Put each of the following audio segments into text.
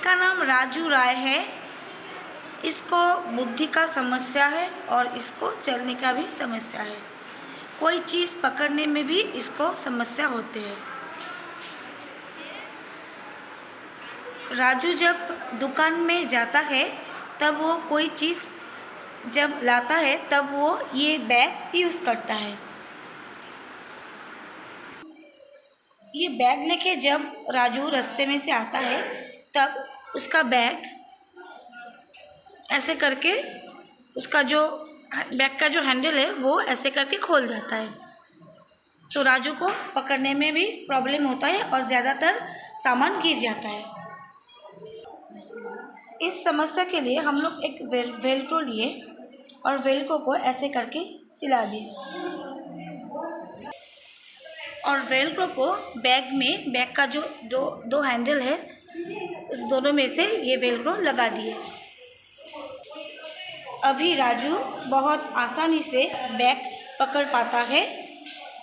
इसका नाम राजू राय है। इसको बुद्धि का समस्या है और इसको चलने का भी समस्या है। कोई चीज़ पकड़ने में भी इसको समस्या होते हैं। राजू जब दुकान में जाता है तब वो कोई चीज़ जब लाता है तब वो ये बैग यूज़ करता है। ये बैग लेके जब राजू रास्ते में से आता है तब उसका बैग ऐसे करके उसका जो बैग का जो हैंडल है वो ऐसे करके खोल जाता है। तो राजू को पकड़ने में भी प्रॉब्लम होता है और ज़्यादातर सामान गिर जाता है। इस समस्या के लिए हम लोग एक वेल्क्रो लिए और वेल्क्रो को ऐसे करके सिला दिए और वेल्क्रो को बैग का जो दो हैंडल है उस दोनों में से ये वेल्क्रो लगा दिए। अभी राजू बहुत आसानी से बैग पकड़ पाता है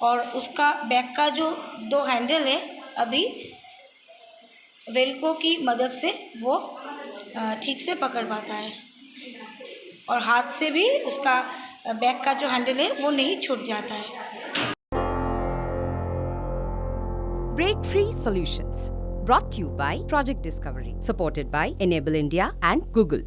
और उसका बैग का जो दो हैंडल है अभी वेल्क्रो की मदद से वो ठीक से पकड़ पाता है और हाथ से भी उसका बैग का जो हैंडल है वो नहीं छूट जाता है। Break Free Solutions, brought to you by Project Discovery, supported by Enable India and Google.